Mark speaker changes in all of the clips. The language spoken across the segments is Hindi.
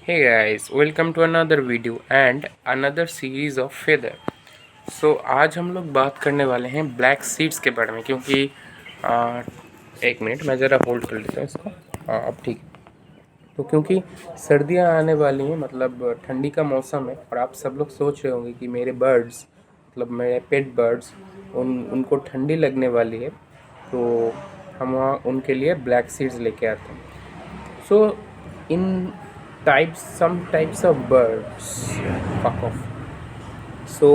Speaker 1: Hey guys, welcome to another video and another series of feather. So आज हम लोग बात करने वाले हैं ब्लैक सीड्स के बारे में क्योंकि एक मिनट मैं ज़रा होल्ड कर लेता हूँ इसको। अब ठीक है। तो क्योंकि सर्दियाँ आने वाली हैं, मतलब ठंडी का मौसम है और आप सब लोग सोच रहे होंगे कि मेरे बर्ड्स, मतलब मेरे पेट बर्ड्स, उनको ठंडी लगने वाली है, तो हम वहाँ उनके लिए ब्लैक सीड्स लेके आते हैं। So in some types of birds, fuck off. So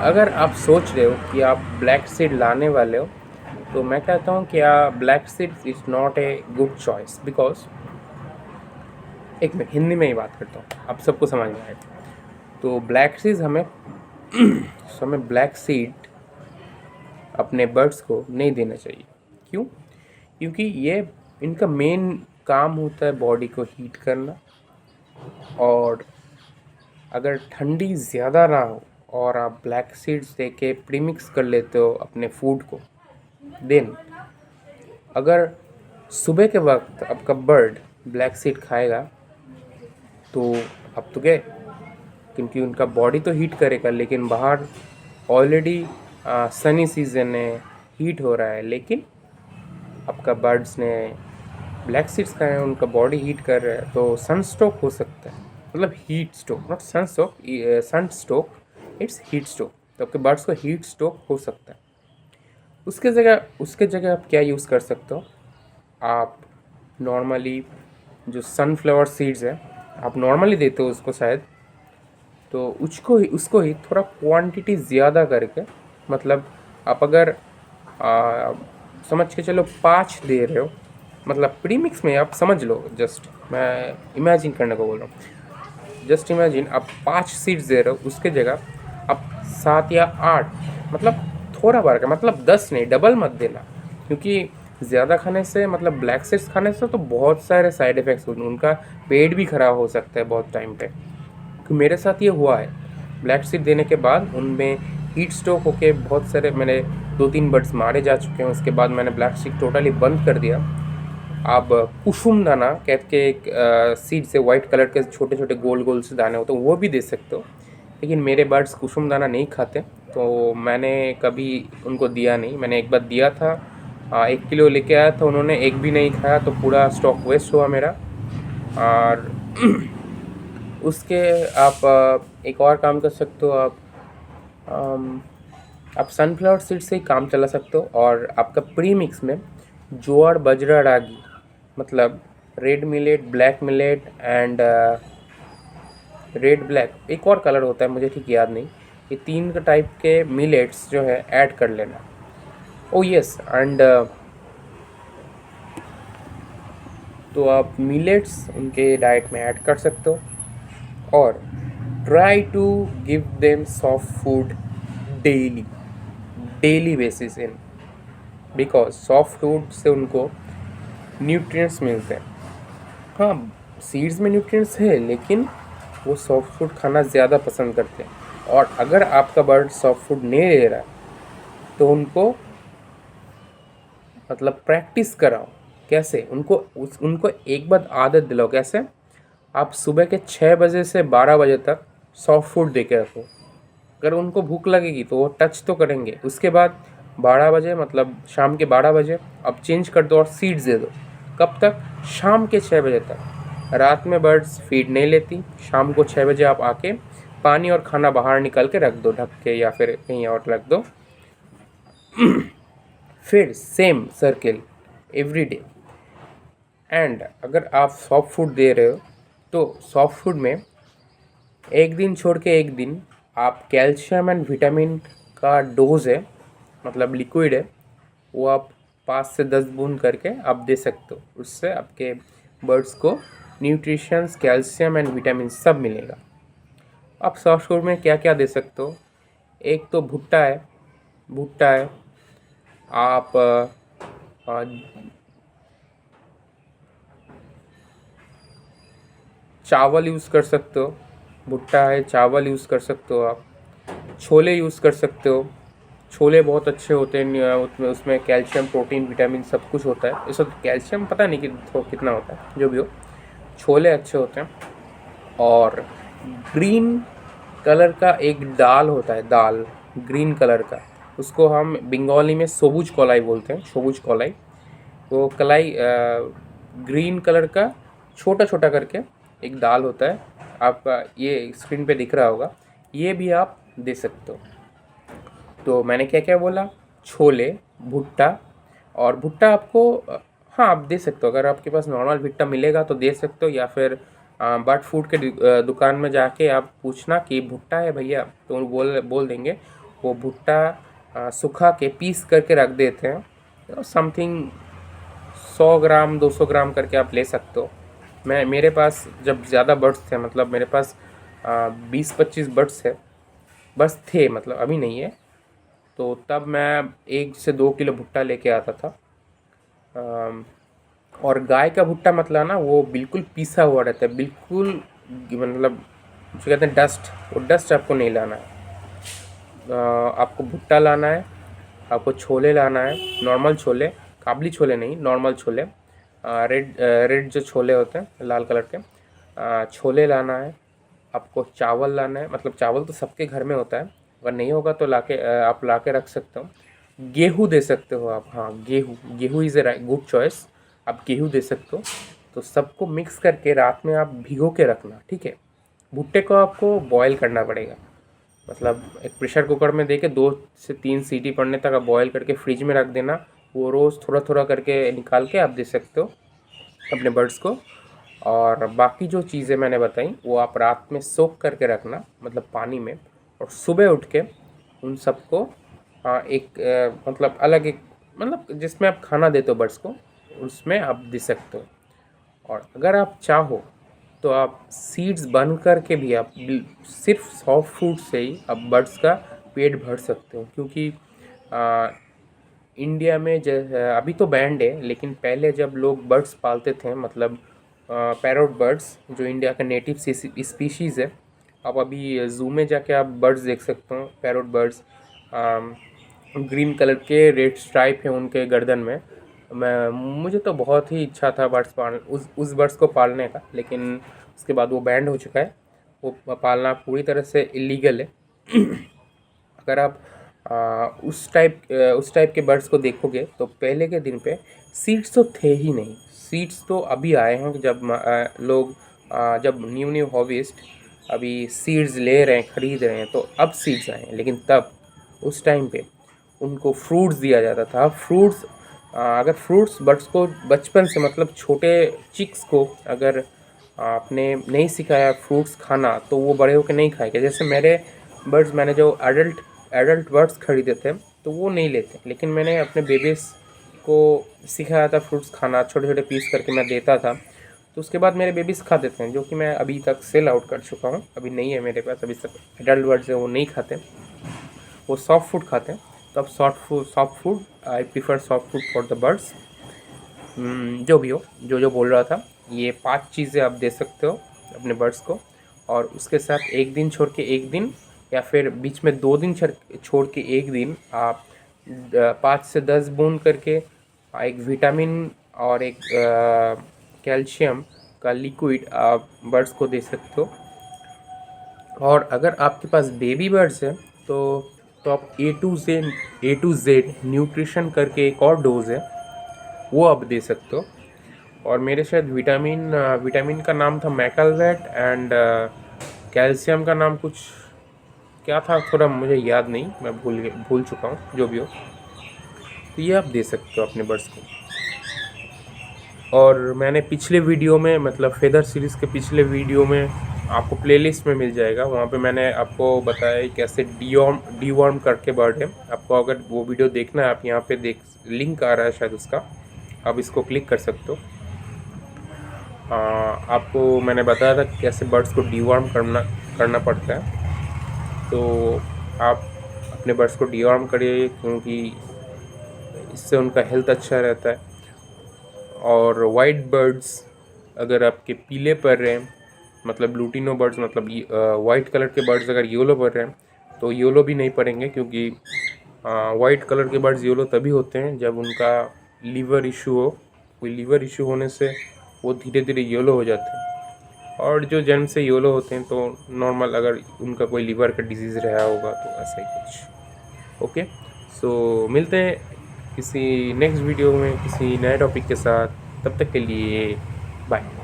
Speaker 1: अगर आप सोच रहे हो कि आप ब्लैक सीड लाने वाले हो, तो मैं कहता हूँ कि black seed is not a good choice because, एक मिनट हिंदी में ही बात करता हूँ, आप सबको समझ में आएगा। तो ब्लैक सीड्स हमें ब्लैक सीड अपने बर्ड्स को नहीं देना चाहिए। क्यों? क्योंकि ये इनका मेन काम होता है बॉडी को हीट करना, और अगर ठंडी ज़्यादा ना हो और आप ब्लैक सीड्स दे के प्रीमिक्स कर लेते हो अपने फूड को, देन अगर सुबह के वक्त आपका बर्ड ब्लैक सीड खाएगा तो अब तो गए, क्योंकि उनका बॉडी तो हीट करेगा, लेकिन बाहर ऑलरेडी सनी सीज़न है, हीट हो रहा है, लेकिन आपका बर्ड्स ने ब्लैक सीड्स खाए हैं, उनका बॉडी हीट कर रहा है, तो सन स्ट्रोक हो सकता है। मतलब heat stroke, not sun stroke, it's heat stroke. तो आपके बर्ड्स को हीट स्ट्रोक हो सकता है। उसके जगह आप क्या यूज़ कर सकते हो? आप नॉर्मली जो सनफ्लावर सीड्स है, आप नॉर्मली देते हो उसको शायद, तो उसको ही थोड़ा क्वांटिटी ज़्यादा करके, मतलब आप अगर समझ के चलो 5 दे रहे हो, मतलब प्रीमिक्स में आप समझ लो, जस्ट मैं इमेजिन करने को बोल रहा हूँ। जस्ट इमेजिन आप 5 सीड्स दे रहे हो, उसके जगह आप 7 या 8, मतलब थोड़ा बार का, मतलब 10 नहीं, डबल मत देना। क्योंकि ज़्यादा खाने से, मतलब ब्लैक सीड्स खाने से तो बहुत सारे साइड इफ़ेक्ट्स होते हैं, उनका पेट भी ख़राब हो सकता है बहुत टाइम पे। तो मेरे साथ ये हुआ है, ब्लैक सीड देने के बाद उनमें हीट स्ट्रोक होके बहुत सारे, मैंने 2-3 बर्ड्स मारे जा चुके हैं। उसके बाद मैंने ब्लैक सीड टोटली बंद कर दिया। आप कुसुम दाना कहते के एक सीड से वाइट कलर के छोटे छोटे गोल गोल से दाने होते हैं, वो भी दे सकते हो, लेकिन मेरे बर्ड्स कुसुम दाना नहीं खाते, तो मैंने कभी उनको दिया नहीं। मैंने एक बार दिया था, 1 किलो लेके आया था, उन्होंने एक भी नहीं खाया, तो पूरा स्टॉक वेस्ट हुआ मेरा। और उसके आप एक और काम कर सकते हो, आप सनफ्लावर सीड से ही काम चला सकते हो, और आपका प्री मिक्स में ज्वार, बाजरा, रागी, मतलब red millet, black millet and red black, एक और कलर होता है मुझे ठीक याद नहीं, ये 3 टाइप के मिलेट्स जो है ऐड कर लेना। ओ यस, एंड तो आप मिलेट्स उनके डाइट में ऐड कर सकते हो, और try to give them soft food daily basis in, because soft food से उनको न्यूट्रिएंट्स मिलते हैं। हाँ, सीड्स में न्यूट्रिएंट्स है, लेकिन वो सॉफ्ट फूड खाना ज़्यादा पसंद करते हैं। और अगर आपका बर्ड सॉफ्ट फूड नहीं ले रहा है, तो उनको मतलब प्रैक्टिस कराओ। कैसे? उनको एक बार आदत दिलाओ। कैसे? आप सुबह के 6 बजे से 12 बजे तक सॉफ्ट फूड दे के रखो। अगर उनको भूख लगेगी तो वो टच तो करेंगे। उसके बाद 12 बजे, मतलब शाम के 12 बजे आप चेंज कर दो और सीड्स दे दो। कब तक? शाम के 6 बजे तक। रात में बर्ड्स फीड नहीं लेती। शाम को 6 बजे आप आके पानी और खाना बाहर निकल के रख दो, ढक के, या फिर कहीं और रख दो। फिर same circle every day. And अगर आप सॉफ्ट फूड दे रहे हो, तो सॉफ्ट फूड में एक दिन छोड़ के एक दिन आप कैल्शियम एंड विटामिन का डोज है, मतलब लिक्विड है, वो आप 5 से 10 बूंद करके आप दे सकते हो। उससे आपके बर्ड्स को न्यूट्रिशंस, कैल्शियम एंड विटामिन सब मिलेगा। आप सॉफ्ट फूड में क्या क्या दे सकते हो? एक तो भुट्टा है, आप चावल यूज़ कर सकते हो। भुट्टा है, चावल यूज़ कर सकते हो। आप छोले यूज़ कर सकते हो। छोले बहुत अच्छे होते हैं, उसमें कैल्शियम, प्रोटीन, विटामिन सब कुछ होता है। इस वक्त कैल्शियम पता नहीं कि कितना होता है, जो भी हो, छोले अच्छे होते हैं। और ग्रीन कलर का एक दाल होता है, दाल ग्रीन कलर का, उसको हम बंगाली में सबुज कलाई बोलते हैं, सबुज कलाई। वो कलाई ग्रीन कलर का छोटा छोटा करके एक दाल होता है, आपका ये स्क्रीन पे दिख रहा होगा, ये भी आप दे सकते हो। तो मैंने क्या क्या बोला, छोले, भुट्टा, और भुट्टा आपको हाँ आप दे सकते हो, अगर आपके पास नॉर्मल भुट्टा मिलेगा तो दे सकते हो, या फिर बट फूड के दुकान में जाके आप पूछना कि भुट्टा है भैया, तो वो बोल देंगे। वो भुट्टा सुखा के पीस करके रख देते हैं, समथिंग 100 ग्राम 200 ग्राम करके आप ले सकते हो। मेरे पास जब ज़्यादा बर्ड्स थे, मतलब मेरे पास 20-25 बर्ड्स है, बस थे, मतलब अभी नहीं है, तो तब मैं 1 से 2 किलो भुट्टा लेके आता था। और गाय का भुट्टा मतलब ना वो बिल्कुल पीसा हुआ रहता है, बिल्कुल, मतलब जो कहते हैं डस्ट, वो डस्ट आपको नहीं लाना है। आपको भुट्टा लाना है, आपको छोले लाना है, नॉर्मल छोले, काबली छोले नहीं, नॉर्मल छोले, रेड जो छोले होते हैं लाल कलर के, छोले लाना है। आपको चावल लाना है, मतलब चावल तो सबके घर में होता है, अगर नहीं होगा तो आप लाके रख सकते हो। गेहूँ दे सकते हो आप, हाँ गेहूँ इज़ ए गुड चॉइस, आप गेहूँ दे सकते हो। तो सबको मिक्स करके रात में आप भिगो के रखना, ठीक है। भुट्टे को आपको बॉयल करना पड़ेगा, मतलब एक प्रेशर कुकर में देके 2 से 3 सीटी पड़ने तक आप बॉयल करके फ्रिज में रख देना। वो रोज़ थोड़ा थोड़ा करके निकाल के आप दे सकते हो अपने बर्ड्स को। और बाकी जो चीज़ें मैंने बताई वो आप रात में सोख करके रखना, मतलब पानी में, और सुबह उठ के उन सबको मतलब अलग एक, मतलब जिसमें आप खाना देते हो बर्ड्स को, उसमें आप दे सकते हो। और अगर आप चाहो तो आप सीड्स बन कर के भी आप सिर्फ सॉफ्ट फूड से ही आप बर्ड्स का पेट भर सकते हो, क्योंकि इंडिया में अभी तो बैंड है, लेकिन पहले जब लोग बर्ड्स पालते थे, मतलब पैरोट बर्ड्स जो इंडिया का नेटिव स्पीशीज़ है, आप अभी ज़ू में जाके आप बर्ड्स देख सकते हो, पैरोट बर्ड्स, ग्रीन कलर के रेड स्ट्राइप है उनके गर्दन में। मुझे तो बहुत ही इच्छा था बर्ड्स उस बर्ड्स को पालने का, लेकिन उसके बाद वो बैंड हो चुका है, वो पालना पूरी तरह से इलीगल है। अगर आप उस टाइप के बर्ड्स को देखोगे तो पहले के दिन पे सीड्स तो थे ही नहीं, सीड्स तो अभी आए हैं, जब लोग जब न्यू हॉविस्ट अभी सीड्स ले रहे हैं, ख़रीद रहे हैं, तो अब सीड्स आए हैं। लेकिन तब उस टाइम पे उनको फ्रूट्स दिया जाता था। फ्रूट्स अगर फ्रूट्स बर्ड्स को बचपन से, मतलब छोटे चिक्स को अगर आपने नहीं सिखाया फ्रूट्स खाना, तो वो बड़े होकर नहीं खाएंगे। जैसे मेरे बर्ड्स, मैंने जो एडल्ट बर्ड्स खरीदे थे तो वो नहीं लेते, लेकिन मैंने अपने बेबीज़ को सिखाया था फ्रूट्स खाना, छोटे छोटे पीस करके मैं देता था, तो उसके बाद मेरे बेबीज़ खा देते हैं, जो कि मैं अभी तक सेल आउट कर चुका हूँ। अभी नहीं है मेरे पास, अभी तक एडल्ट बर्ड्स है वो नहीं खाते, वो सॉफ्ट फूड खाते हैं। तो अब soft food I prefer soft food for the birds. जो भी हो, जो बोल रहा था, ये 5 चीज़ें आप दे सकते हो अपने बर्ड्स को। और उसके साथ एक दिन छोड़ के एक दिन, या फिर बीच में 2 दिन छोड़ के एक दिन आप 5 से 10 बूंद करके एक विटामिन और एक कैल्शियम का लिक्विड आप बर्ड्स को दे सकते हो। और अगर आपके पास बेबी बर्ड्स हैं तो आप ए टू जेड न्यूट्रिशन करके एक और डोज है, वो आप दे सकते हो। और मेरे शायद विटामिन का नाम था मैकलवेट, एंड कैल्शियम का नाम कुछ क्या था, थोड़ा मुझे याद नहीं, मैं भूल चुका हूँ, जो भी हो। तो ये आप दे सकते हो अपने बर्ड्स को। और मैंने पिछले वीडियो में, मतलब फेदर सीरीज़ के पिछले वीडियो में, आपको प्लेलिस्ट में मिल जाएगा, वहाँ पे मैंने आपको बताया कैसे डीवॉर्म करके बर्ड है। आपको अगर वो वीडियो देखना है, आप यहाँ पे लिंक आ रहा है शायद उसका, आप इसको क्लिक कर सकते हो। आपको मैंने बताया था कैसे बर्ड्स को डीवॉर्म करना पड़ता है। तो आप अपने बर्ड्स को डीवॉर्म करिए, क्योंकि इससे उनका हेल्थ अच्छा रहता है। और वाइट बर्ड्स अगर आपके पीले पड़ रहे हैं, मतलब लूटिनो बर्ड्स, मतलब वाइट कलर के बर्ड्स अगर येलो पड़ रहे हैं, तो येलो भी नहीं पड़ेंगे, क्योंकि वाइट कलर के बर्ड्स येलो तभी होते हैं जब उनका लीवर इशू हो। कोई लीवर इशू होने से वो धीरे धीरे येलो हो जाते हैं। और जो जन्म से योलो होते हैं तो नॉर्मल, अगर उनका कोई लीवर का डिजीज़ रहा होगा तो ऐसा ही कुछ। ओके, सो मिलते हैं किसी नेक्स्ट वीडियो में किसी नए टॉपिक के साथ। तब तक के लिए बाय।